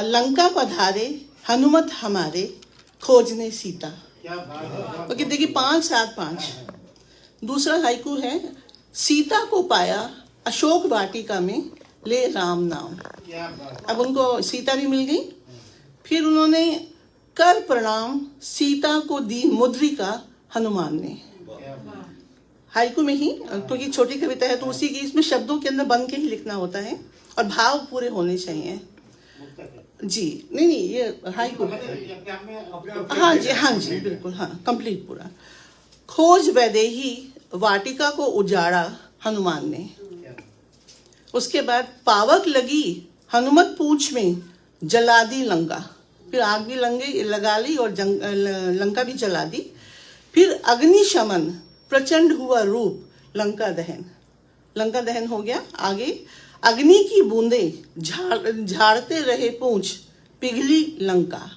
लंका पधारे हनुमत हमारे खोजने सीता। ओके, देखिए 5-7-5। दूसरा हाइकू है, सीता को पाया अशोक वाटिका में ले राम नाम। अब उनको सीता भी मिल गई। फिर उन्होंने कर प्रणाम सीता को दी मुद्रिका हनुमान ने। हाइकू में ही, क्योंकि छोटी कविता है तो उसी की इसमें शब्दों के अंदर बन के ही लिखना होता है और भाव पूरे होने चाहिए जी। नहीं, ये हाइकू। हाँ जी बिल्कुल, हाँ कंप्लीट पूरा। खोज वैदेही वाटिका को उजाड़ा हनुमान ने। उसके बाद पावक लगी हनुमत पूंछ में जला दी लंका। फिर आग भी लगा ली और लंका भी जला दी। फिर अग्निशमन प्रचंड हुआ रूप लंका दहन हो गया। आगे अग्नि की बूंदे झाड़ते रहे पूंछ पिघली लंका।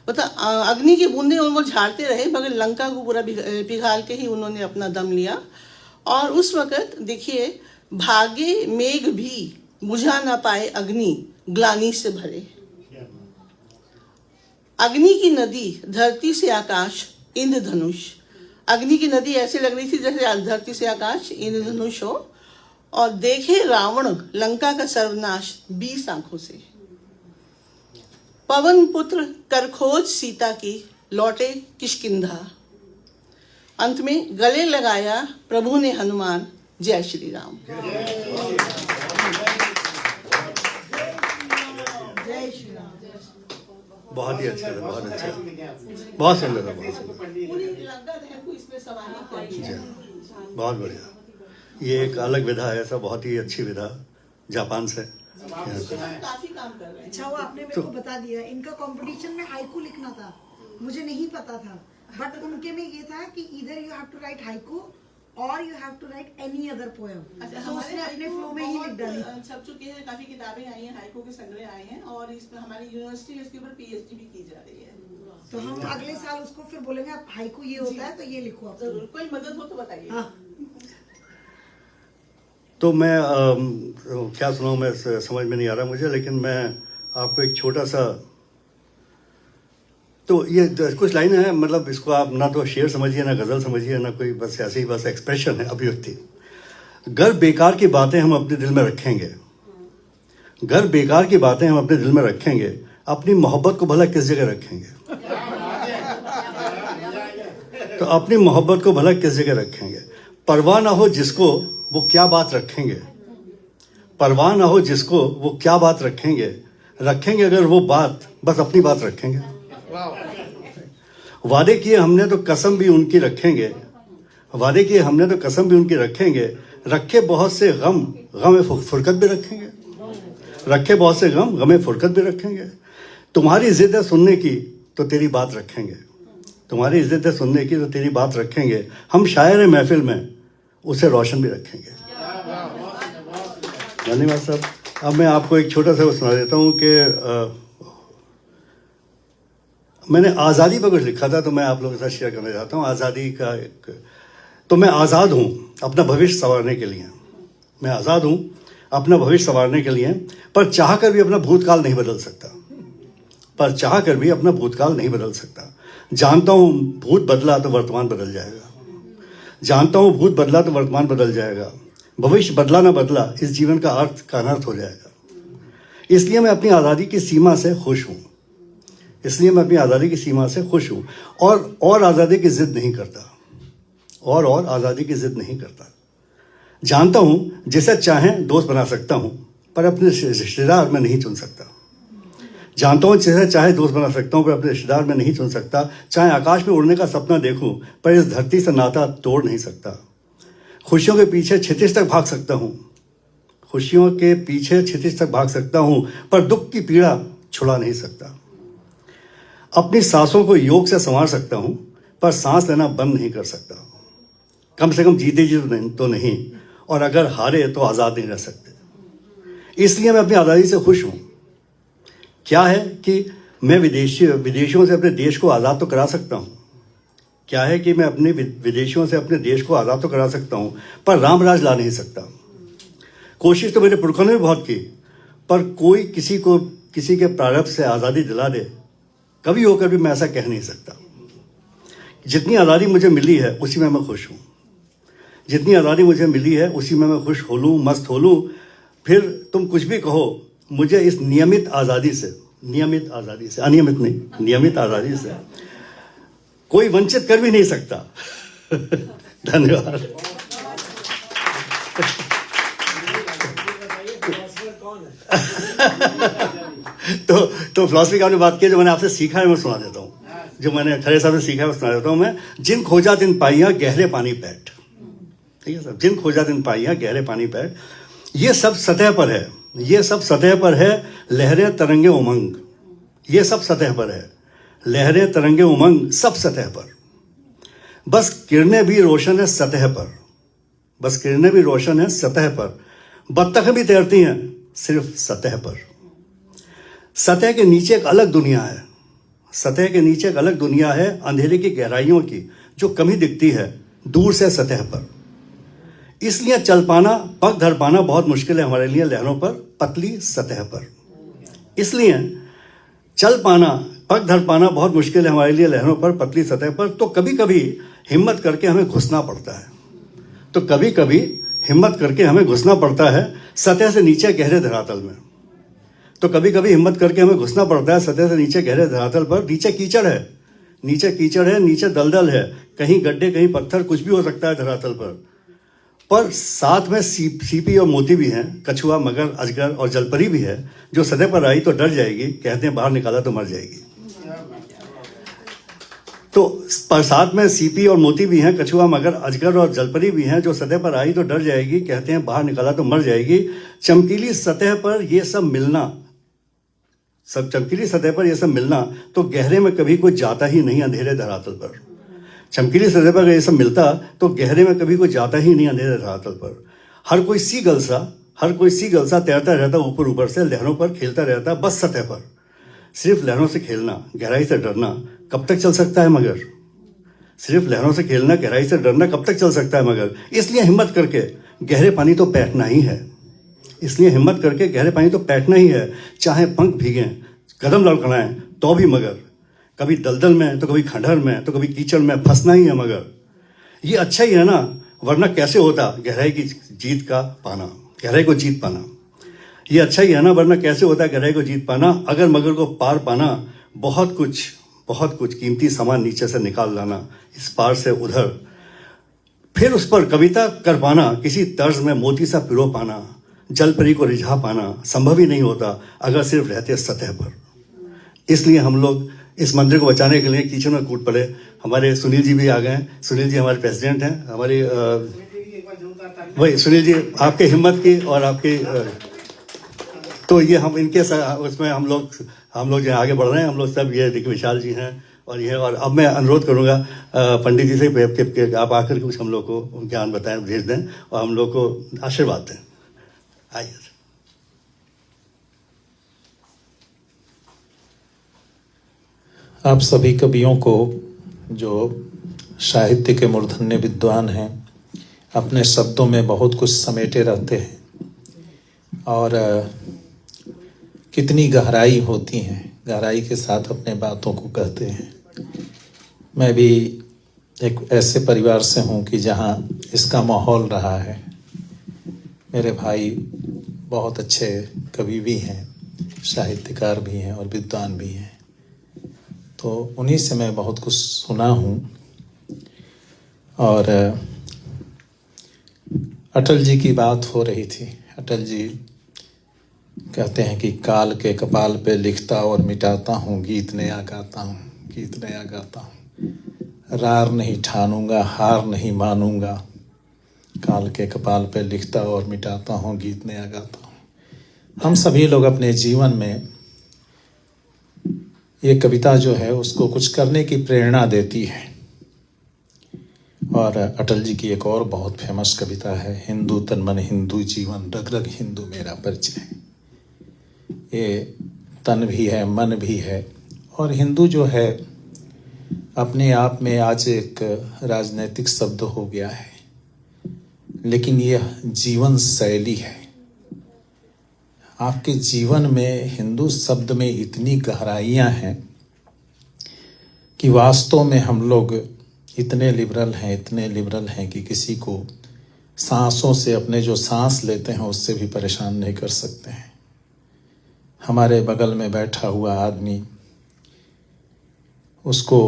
मतलब अग्नि की बूंदे वो झाड़ते रहे मगर लंका को पूरा पिघाल के ही उन्होंने अपना दम लिया। और उस वक़्त देखिए, भागे मेघ भी बुझा ना पाए अग्नि ग्लानि से भरे। अग्नि की नदी धरती से आकाश इंद्रधनुष। अग्नि की नदी ऐसे लग रही थी जैसे धरती से आकाश इंद्रधनुष हो। और देखे रावण लंका का सर्वनाश 20 आंखों से। पवन पुत्र कर खोज सीता की लौटे किष्किंधा। अंत में गले लगाया प्रभु ने हनुमान जय श्री राम। बहुत ही अच्छा था, बहुत अच्छा, बहुत सुंदर था, बहुत सुंदर, बहुत बढ़िया। ये एक अलग विधा है, ऐसा बहुत ही अच्छी विधा जापान से। काफी काम कर रहे हैं। अच्छा हुआ आपने मेरे को बता दिया। इनका कंपटीशन में हाइकू लिखना था, मुझे नहीं पता था। बट उनके में ये था कि इधर you have to write haiku और you have to write any other poem. अच्छा, तो उसने अपने फ्लो में ही लिख डाली। छप चुके हैं, काफी किताबें आई हैं, हाइकू के संग्रह आए हैं और इसमें हमारी यूनिवर्सिटी इसके ऊपर पीएचडी भी की जा रही है। तो हम अगले साल उसको फिर बोलेंगे आप हाइकू ये होता है तो ये लिखो आप। जरूर, कोई मदद हो तो बताइए। हाँ। तो मैं क्या सुनाऊं, मैं समझ में नहीं आ रहा मुझे, लेकिन मैं आपको एक छोटा सा, तो ये कुछ लाइन है, मतलब इसको आप ना तो शेर समझिए ना गजल समझिए ना कोई, बस ऐसे ही बस एक्सप्रेशन है, अभिव्यक्ति। घर बेकार की बातें हम अपने दिल में रखेंगे, घर बेकार की बातें हम अपने दिल में रखेंगे, अपनी मोहब्बत को भला किस जगह रखेंगे। तो अपनी मोहब्बत को भला किस जगह रखेंगे। परवाह ना हो जिसको वो क्या बात रखेंगे, परवाह ना हो जिसको वो क्या बात रखेंगे, रखेंगे अगर वो बात बस अपनी बात रखेंगे। वादे किए हमने तो कसम भी उनकी रखेंगे, वादे किए हमने तो कसम भी उनकी रखेंगे, रखे बहुत से गम गमे फुरकत भी रखेंगे, रखे बहुत से गम गमे फुरकत भी रखेंगे। तुम्हारी जिद है सुनने की तो तेरी बात रखेंगे, तुम्हारी इज्जत है सुनने की तो तेरी बात रखेंगे, हम शायर महफिल में उसे रोशन भी रखेंगे। धन्यवाद साहब। अब मैं आपको एक छोटा सा सुना देता हूँ कि मैंने आज़ादी पर कुछ लिखा था, तो मैं आप लोगों के साथ शेयर करना चाहता हूँ। आज़ादी का एक, तो मैं आज़ाद हूँ अपना भविष्य संवारने के लिए, मैं आज़ाद हूँ अपना भविष्य संवारने के लिए, पर चाह कर भी अपना भूतकाल नहीं बदल सकता, पर चाह कर भी अपना भूतकाल नहीं बदल सकता। जानता हूँ भूत बदला तो वर्तमान बदल जाएगा, जानता हूँ भूत बदला तो वर्तमान बदल जाएगा, भविष्य बदला ना बदला इस जीवन का अर्थ का अनर्थ हो जाएगा। इसलिए मैं अपनी आज़ादी की सीमा से खुश हूँ, इसलिए मैं अपनी आज़ादी की सीमा से खुश हूँ और आज़ादी की जिद नहीं करता, और आज़ादी की जिद नहीं करता। जानता हूँ जिसे चाहें दोस्त बना सकता हूँ, पर अपने रिश्तेदार में नहीं चुन सकता। जानता हूँ जिसे चाहे दोस्त बना सकता हूँ, पर अपने रिश्तेदार में नहीं चुन सकता। चाहे आकाश में उड़ने का सपना देखूं, पर इस धरती से नाता तोड़ नहीं सकता। खुशियों के पीछे क्षितिज तक भाग सकता हूँ, खुशियों के पीछे क्षितिज तक भाग सकता हूँ, पर दुख की पीड़ा छुड़ा नहीं सकता। अपनी सांसों को योग से संवार सकता हूँ, पर सांस लेना बंद नहीं कर सकता। कम से कम जीते जी तो नहीं, और अगर हारे तो आज़ाद नहीं रह सकते। इसलिए मैं अपनी आज़ादी से खुश हूँ। क्या है कि मैं विदेशियों से अपने देश को आज़ाद तो करा सकता हूँ, क्या है कि मैं अपने विदेशियों से अपने देश को आज़ाद तो करा सकता हूँ, पर रामराज ला नहीं सकता। कोशिश तो मेरे पुरखों ने भी बहुत की, पर कोई किसी को किसी के प्रारब्ध से आज़ादी दिला दे, कभी होकर भी मैं ऐसा कह नहीं सकता। जितनी आज़ादी मुझे मिली है उसी में मैं खुश हूँ। जितनी आज़ादी मुझे मिली है उसी में मैं खुश हो लूँ, मस्त हो लूँ। फिर तुम कुछ भी कहो, मुझे इस नियमित आज़ादी से, अनियमित नहीं, नियमित आज़ादी से कोई वंचित कर भी नहीं सकता। धन्यवाद। तो फिलॉसफी का आपने बात की, जो मैंने आपसे सीखा है मैं सुना देता हूँ। जो मैंने खरे साहब से सीखा है मैं सुना देता हूँ। मैं जिन खोजा तिन पाइयाँ गहरे पानी पैठ, ठीक है सर, जिन खोजा तिन पाइयाँ गहरे पानी पैठ, ये सब सतह पर है, ये सब सतह पर है, लहरें तरंगे उमंग, ये सब सतह पर है, लहरें तरंगे उमंग, सब सतह पर। बस किरणें भी रोशन है सतह पर, बस किरणें भी रोशन है सतह पर, बत्तखें भी तैरती हैं सिर्फ सतह पर। सतह के नीचे एक अलग दुनिया है, सतह के नीचे एक अलग दुनिया है, अंधेरे की गहराइयों की, जो कम ही दिखती है दूर से सतह पर। इसलिए चल पाना, पग धर पाना बहुत मुश्किल है हमारे लिए लहरों पर, पतली सतह पर। इसलिए चल पाना, पग धर पाना बहुत मुश्किल है हमारे लिए लहरों पर, पतली सतह पर। तो कभी कभी हिम्मत करके हमें घुसना पड़ता है, तो कभी कभी हिम्मत करके हमें घुसना पड़ता है सतह से नीचे गहरे धरातल में। तो कभी कभी हिम्मत करके हमें घुसना पड़ता है सतह से नीचे गहरे धरातल पर। नीचे कीचड़ है, नीचे कीचड़ है, नीचे दलदल है, कहीं गड्ढे कहीं पत्थर, कुछ भी हो सकता है धरातल पर साथ में सीपी और मोती भी हैं, कछुआ, मगर, अजगर और जलपरी भी है, जो सतह पर आई तो डर जाएगी, कहते हैं बाहर निकाला तो मर जाएगी। तो साथ में सीपी और मोती भी हैं, कछुआ, मगर, अजगर और जलपरी भी हैं, जो सतह पर आई तो डर जाएगी, कहते हैं बाहर निकाला तो मर जाएगी। चमकीली सतह पर ये सब मिलना, चमकीली सतह पर ये सब मिलना, तो गहरे में कभी कोई जाता ही नहीं अंधेरे धरातल पर। चमकीली सतह पर ये सब मिलता तो गहरे में कभी कोई जाता ही नहीं अंधेरे धरातल पर। हर कोई सीगल सा तैरता रहता ऊपर ऊपर से, लहरों पर खेलता रहता बस सतह पर। सिर्फ लहरों से खेलना, गहराई से डरना कब तक चल सकता है मगर, सिर्फ लहरों से खेलना, गहराई से डरना कब तक चल सकता है मगर। इसलिए हिम्मत करके गहरे पानी तो बैठना ही है, इसलिए हिम्मत करके गहरे पानी तो बैठना ही है, चाहे पंख भीगें, कदम लड़खड़ाएं तो भी मगर। कभी दलदल में तो कभी खंडहर में तो कभी कीचड़ में फंसना ही है मगर। ये अच्छा ही है ना, वरना कैसे होता गहराई की जीत का पाना, गहराई को जीत पाना। ये अच्छा ही है ना, वरना कैसे होता गहराई को जीत पाना। अगर मगर को पार पाना, बहुत कुछ कीमती सामान नीचे से निकाल लाना, इस पार से उधर, फिर उस पर कविता कर पाना, किसी तर्ज में मोती सा पिरो पाना, जलपरी को रिझा पाना संभव ही नहीं होता अगर सिर्फ रहते सतह पर। इसलिए हम लोग इस मंदिर को बचाने के लिए कीचड़ में कूद पड़े। हमारे सुनील जी भी आ गए। सुनील जी हमारे प्रेसिडेंट हैं, हमारी वही सुनील जी, आपके हिम्मत की और आपकी तो ये हम इनके उसमें हम लोग जो आगे बढ़ रहे हैं, हम लोग सब, ये देखिए विशाल जी हैं और ये। और अब मैं अनुरोध करूंगा पंडित जी से कि आप आकर के कुछ हम लोग को ज्ञान बताएं, भेज दें और हम लोग को आशीर्वाद दें। आइए। आप सभी कवियों को, जो साहित्य के मूर्धन्य विद्वान हैं, अपने शब्दों में बहुत कुछ समेटे रहते हैं और कितनी गहराई होती है, गहराई के साथ अपने बातों को कहते हैं। मैं भी एक ऐसे परिवार से हूँ कि जहाँ इसका माहौल रहा है। मेरे भाई बहुत अच्छे कवि भी हैं, साहित्यकार भी हैं और विद्वान भी हैं, तो उन्हीं से मैं बहुत कुछ सुना हूँ। और अटल जी की बात हो रही थी। अटल जी कहते हैं कि काल के कपाल पे लिखता और मिटाता हूँ, गीत नया गाता हूँ, गीत नया गाता हूँ, रार नहीं ठानूंगा, हार नहीं मानूंगा, काल के कपाल पे लिखता और मिटाता हूँ, गीत नया गाता हूँ। हम सभी लोग अपने जीवन में ये कविता जो है उसको कुछ करने की प्रेरणा देती है। और अटल जी की एक और बहुत फेमस कविता है, हिंदू तन मन हिंदू जीवन, रग रग हिंदू मेरा परिचय। ये तन भी है, मन भी है, और हिंदू जो है अपने आप में आज एक राजनीतिक शब्द हो गया है, लेकिन यह जीवन शैली है। आपके जीवन में हिंदू शब्द में इतनी गहराइयाँ हैं कि वास्तव में हम लोग इतने लिबरल हैं कि किसी को सांसों से, अपने जो सांस लेते हैं उससे भी परेशान नहीं कर सकते हैं। हमारे बगल में बैठा हुआ आदमी, उसको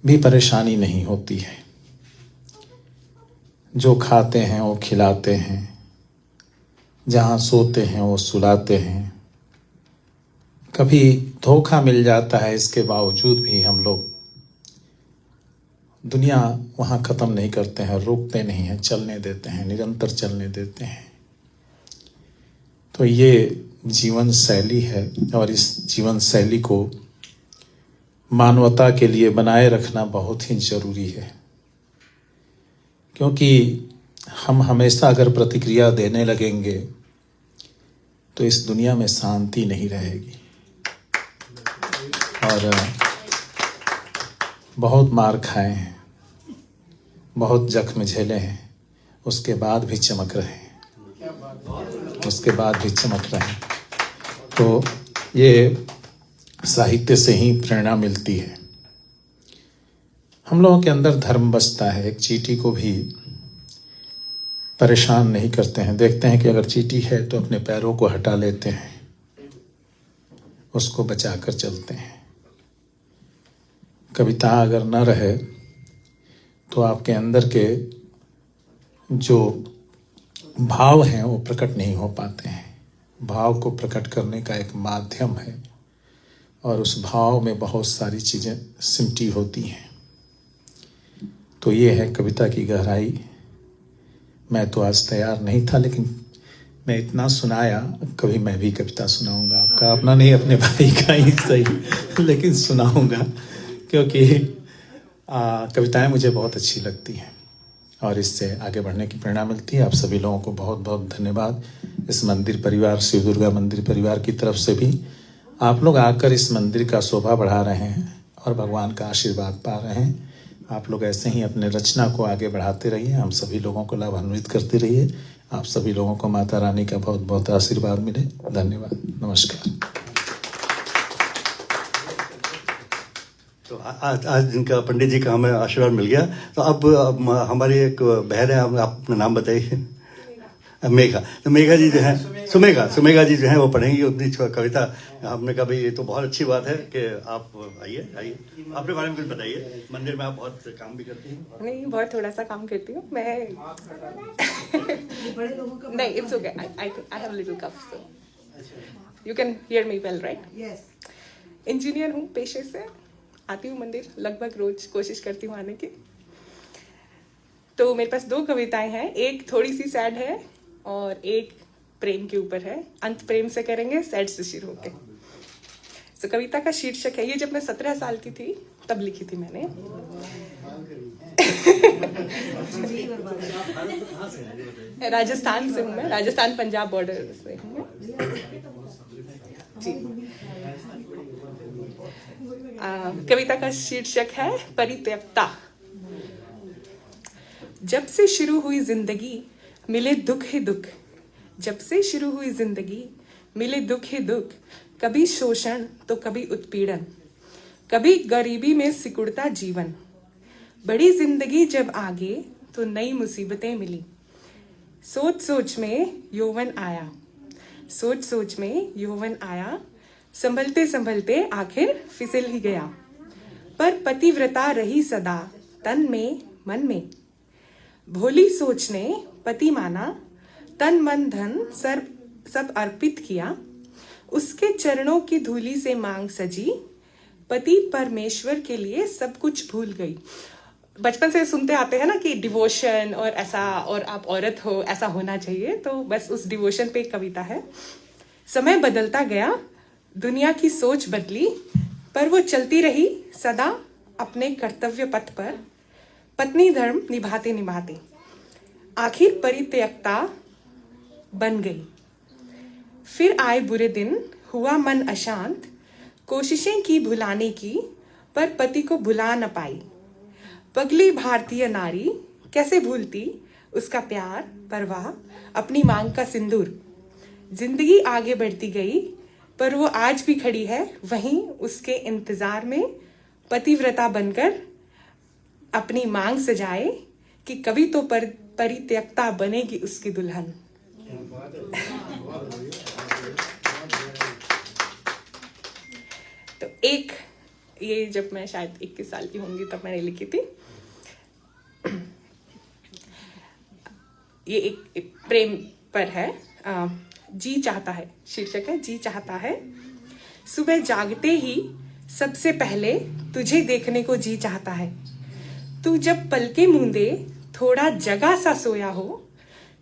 भी परेशानी नहीं होती है। जो खाते हैं वो खिलाते हैं, जहाँ सोते हैं वो सुलाते हैं। कभी धोखा मिल जाता है, इसके बावजूद भी हम लोग दुनिया वहाँ ख़त्म नहीं करते हैं, रोकते नहीं हैं, चलने देते हैं, निरंतर चलने देते हैं। तो ये जीवन शैली है और इस जीवन शैली को मानवता के लिए बनाए रखना बहुत ही जरूरी है, क्योंकि हम हमेशा अगर प्रतिक्रिया देने लगेंगे तो इस दुनिया में शांति नहीं रहेगी। और बहुत मार खाए हैं, बहुत जख्म झेले हैं, उसके बाद भी चमक रहे हैं, तो ये साहित्य से ही प्रेरणा मिलती है। हम लोगों के अंदर धर्म बसता है। एक चींटी को भी परेशान नहीं करते हैं। देखते हैं कि अगर चींटी है तो अपने पैरों को हटा लेते हैं, उसको बचाकर चलते हैं। कविता अगर न रहे तो आपके अंदर के जो भाव हैं वो प्रकट नहीं हो पाते हैं। भाव को प्रकट करने का एक माध्यम है और उस भाव में बहुत सारी चीज़ें सिमटी होती हैं। तो ये है कविता की गहराई। मैं तो आज तैयार नहीं था, लेकिन मैं इतना सुनाया, कभी मैं भी कविता सुनाऊंगा आपका, अपना नहीं, अपने भाई का ही सही, लेकिन सुनाऊंगा, क्योंकि कविताएं मुझे बहुत अच्छी लगती हैं और इससे आगे बढ़ने की प्रेरणा मिलती है। आप सभी लोगों को बहुत बहुत धन्यवाद। इस मंदिर परिवार, शिव दुर्गा मंदिर परिवार की तरफ से भी आप लोग आकर इस मंदिर का शोभा बढ़ा रहे हैं और भगवान का आशीर्वाद पा रहे हैं। आप लोग ऐसे ही अपने रचना को आगे बढ़ाते रहिए, हम सभी लोगों को लाभान्वित करते रहिए। आप सभी लोगों को माता रानी का बहुत बहुत आशीर्वाद मिले। धन्यवाद, नमस्कार। तो आज जिनका पंडित जी का हमें आशीर्वाद मिल गया, तो अब हमारी एक बहन है, आप अपना नाम बताइए। मेघा। तो मेघा जी जो है, सुमेघा जी जो है वो पढ़ेंगी अपनी कविता। हमने कहा भाई ये तो बहुत अच्छी बात है कि आप आइए अपने बारे में कुछ बताइए। मंदिर में आप बहुत काम भी करती हैं? नहीं, बहुत थोड़ा सा काम करती हूँ मैं। नहीं, it's okay, I have little cough, so you can hear me well, right? Yes. Engineer हूँ पेशे से, आती हूँ मंदिर लगभग रोज, कोशिश करती हूँ आने की। तो मेरे पास 2 कविताएं हैं, एक थोड़ी सी सैड है और एक प्रेम के ऊपर है। अंत प्रेम से करेंगे, सैड से शुरू होके। तो कविता का शीर्षक है, ये जब मैं 17 साल की थी तब लिखी थी मैंने। राजस्थान से हूँ मैं, राजस्थान पंजाब बॉर्डर से हूँ जी। कविता का शीर्षक है परित्यक्ता। जब से शुरू हुई जिंदगी मिले दुख ही दुख, जब से शुरू हुई जिंदगी मिले दुख ही दुख, कभी शोषण तो कभी उत्पीड़न, कभी गरीबी में सिकुड़ता जीवन। बड़ी जिंदगी जब आगे तो नई मुसीबतें मिली। सोच सोच में यौवन आया, सोच सोच में यौवन आया, संभलते संभलते आखिर फिसल ही गया। पर पतिव्रता रही सदा तन में मन में, भोली सोच ने पति माना, तन मन धन सब अर्पित किया। उसके चरणों की धूली से मांग सजी, पति परमेश्वर के लिए सब कुछ भूल गई। बचपन से सुनते आते हैं ना कि डिवोशन और ऐसा, और आप औरत हो ऐसा होना चाहिए, तो बस उस डिवोशन पे एक कविता है। समय बदलता गया, दुनिया की सोच बदली, पर वो चलती रही सदा अपने कर्तव्य पथ पर, पत्नी धर्म निभाते निभाते आखिर परित्यक्ता बन गई। फिर आए बुरे दिन, हुआ मन अशांत, कोशिशें की भुलाने की, पर पति को भुला न पाई। पगली भारतीय नारी कैसे भूलती उसका प्यार, परवाह, अपनी मांग का सिंदूर। जिंदगी आगे बढ़ती गई, पर वो आज भी खड़ी है वहीं उसके इंतजार में, पतिव्रता बनकर अपनी मांग सजाए कि कभी तो परित्यक्ता बनेगी उसकी दुल्हन। तो एक ये जब मैं शायद 21 साल की होंगी तब मैंने लिखी थी। ये एक प्रेम पर है। जी चाहता है शीर्षक है, जी चाहता है। सुबह जागते ही सबसे पहले तुझे देखने को जी चाहता है। तू जब पलके मूंदे थोड़ा जगा सा सोया हो,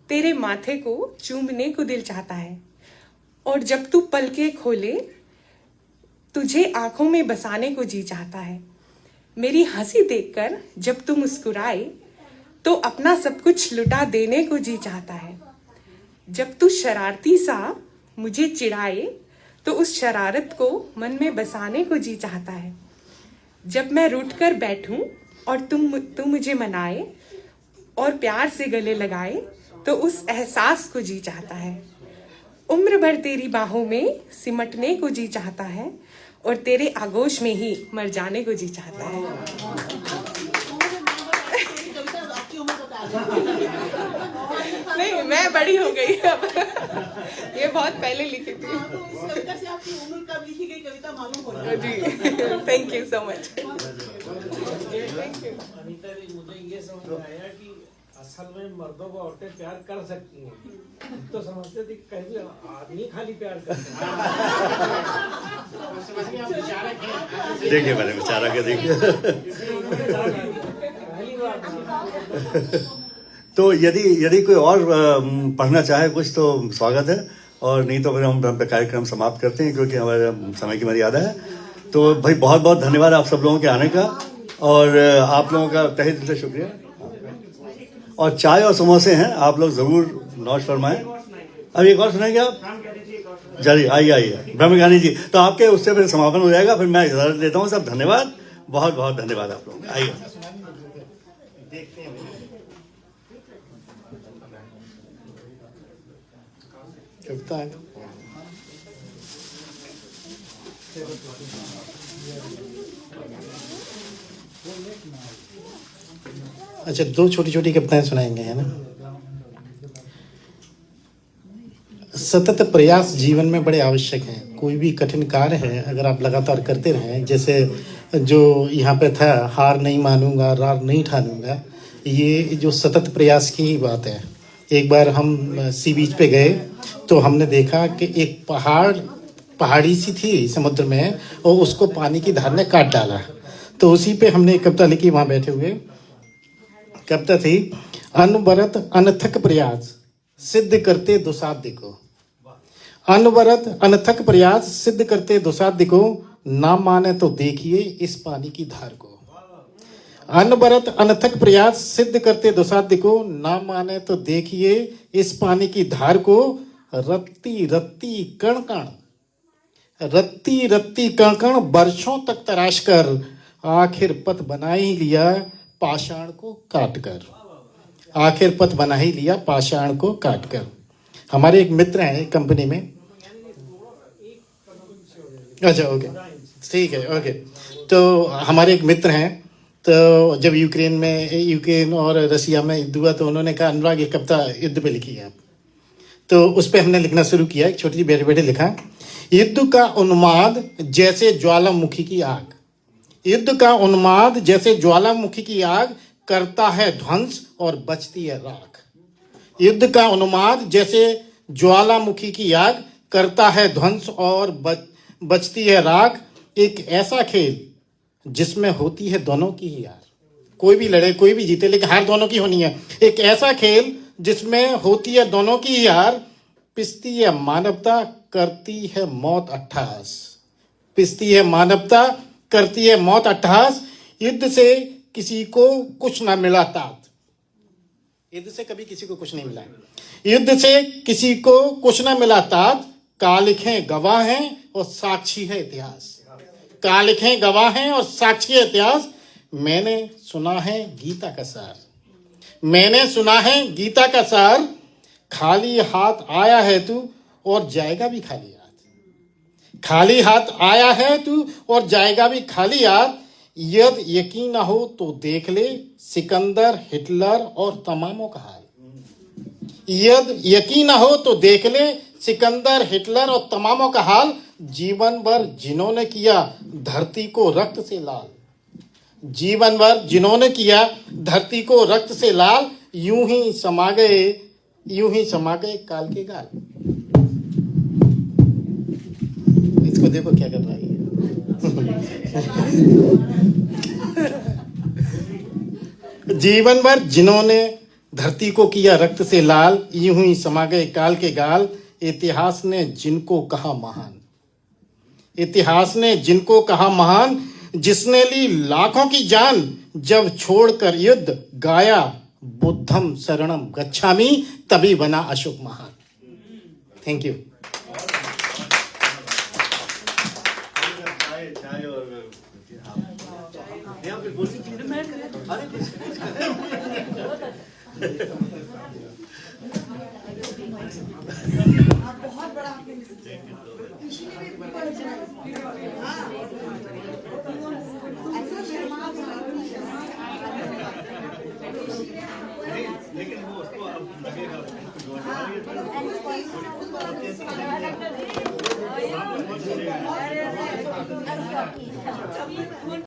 तेरे माथे को चूमने को दिल चाहता है। और जब तू पलके खोले तुझे आंखों में बसाने को जी चाहता है। मेरी हंसी देखकर जब तू मुस्कुराए तो अपना सब कुछ लुटा देने को जी चाहता है। जब तू शरारती सा मुझे चिढ़ाए तो उस शरारत को मन में बसाने को जी चाहता है। जब मैं रूठ कर बैठूं और तुम मुझे मनाए और प्यार से गले लगाए तो उस एहसास को जी चाहता है। उम्र भर तेरी बाहों में सिमटने को जी चाहता है और तेरे आगोश में ही मर जाने को जी चाहता है। नहीं, मैं बड़ी हो गई अब। ये बहुत पहले लिखी थी। तो इस कविता से आपकी उम्र कब लिखी गई कविता मालूम हो रहा है। जी, thank you so much. Anita ji, मुझे ये समझ में आया कि असल में मर्दों को औरतें प्यार कर सकती हैं। तो समझते थे कि कहीं आदमी खाली प्यार करते हैं। देखिए मैंने विचारा के देखिए। पहली बार तो यदि कोई और पढ़ना चाहे कुछ तो स्वागत है, और नहीं तो फिर हम कार्यक्रम समाप्त करते हैं क्योंकि हमारे समय की मर्यादा है। तो भाई बहुत बहुत धन्यवाद आप सब लोगों के आने का, और आप लोगों का तहे दिल से शुक्रिया। और चाय और समोसे हैं, आप लोग जरूर नौश फरमाएं। अब एक और सुनेंगे आप? चलिए आइए ब्रह्मज्ञानी जी, तो आपके उससे फिर समापन हो जाएगा, फिर मैं इजाजत लेता हूँ। सब धन्यवाद, बहुत बहुत धन्यवाद आप लोग। आइए। कविता है। अच्छा, दो छोटी छोटी कविताएं सुनाएंगे, है ना। सतत प्रयास जीवन में बड़े आवश्यक हैं। कोई भी कठिन कार्य है, अगर आप लगातार करते रहें, जैसे जो यहाँ पे था, हार नहीं मानूंगा, रार नहीं ठानूंगा, ये जो सतत प्रयास की ही बात है। एक बार हम सी बीच पे गए तो हमने देखा कि एक पहाड़ी सी थी समुद्र में, और उसको पानी की धार ने काट डाला। तो उसी पे हमने एक कविता लिखी वहां बैठे हुए। कविता थी, अनवरत अनथक प्रयास सिद्ध करते दुसाध्य को। अनवरत अनथक प्रयास सिद्ध करते दुसाध्य को, ना माने तो देखिए इस पानी की धार को। अनवरत अनथक प्रयास सिद्ध करते दुसाध्य को, ना माने तो देखिए इस पानी की धार को। रत्ती रत्ती कण कण, रत्ती रत्ती कण कण वर्षों तक तराश कर, आखिर पथ बना ही लिया पाषाण को काट कर। आखिर पथ बना ही लिया पाषाण को काट कर। हमारे एक मित्र हैं कंपनी में। अच्छा, ओके, ठीक है, ओके। तो हमारे एक मित्र हैं, तो जब यूक्रेन और रसिया में युद्ध हुआ तो उन्होंने कहा, अनुराग एक कविता युद्ध पे लिखी है आप। तो उस पर हमने लिखना शुरू किया। एक छोटी सी बैठे बैठे लिखा, युद्ध का उन्माद जैसे ज्वालामुखी की आग। युद्ध का उन्माद जैसे ज्वालामुखी की आग, करता है ध्वंस और बचती है राख। युद्ध का उन्माद जैसे ज्वालामुखी की आग, करता है ध्वंस और बचती है राख। एक ऐसा खेल जिसमें होती है दोनों की ही हार। कोई भी लड़े, कोई भी जीते, लेकिन हार दोनों की होनी है। एक ऐसा खेल जिसमें होती है दोनों की ही हार। पिसती है मानवता, करती है मौत अट्टहास। पिसती है मानवता, करती है मौत अट्टहास। युद्ध से किसी को कुछ ना मिला तात। युद्ध से कभी किसी को कुछ नहीं मिला। युद्ध से किसी को कुछ ना मिला तात। कालिखें गवाह हैं और साक्षी है इतिहास। कालिखें गवाह हैं और साक्षी है इतिहास। मैंने सुना है गीता का सार। मैंने सुना है गीता का सार। खाली हाथ आया है तू और जाएगा भी खाली हाथ। खाली हाथ आया है तू और जाएगा भी खाली हाथ। यदि यकीन ना हो तो देख ले सिकंदर, हिटलर और तमामों का हाल। यदि यकीन ना हो तो देख ले सिकंदर, हिटलर और तमामों का हाल। जीवन भर जिन्होंने किया धरती को रक्त से लाल, जीवन भर जिन्होंने किया धरती को रक्त से लाल, यूं ही समा गए काल के गाल। इसको देखो क्या कर रहा है। जीवन भर जिन्होंने धरती को किया रक्त से लाल, यूं ही समा गए काल के गाल। इतिहास ने जिनको कहा महान, इतिहास ने जिनको कहा महान, जिसने ली लाखों की जान, जब छोड़कर युद्ध गाया बुद्धम शरणम गच्छामि, तभी बना अशोक महान। Thank you. बहुत बड़ा आपने मिस किया। किसी ने भी पेपर चुराया। हाँ। ऐसा शर्मा लेकिन वो उसको अब लगेगा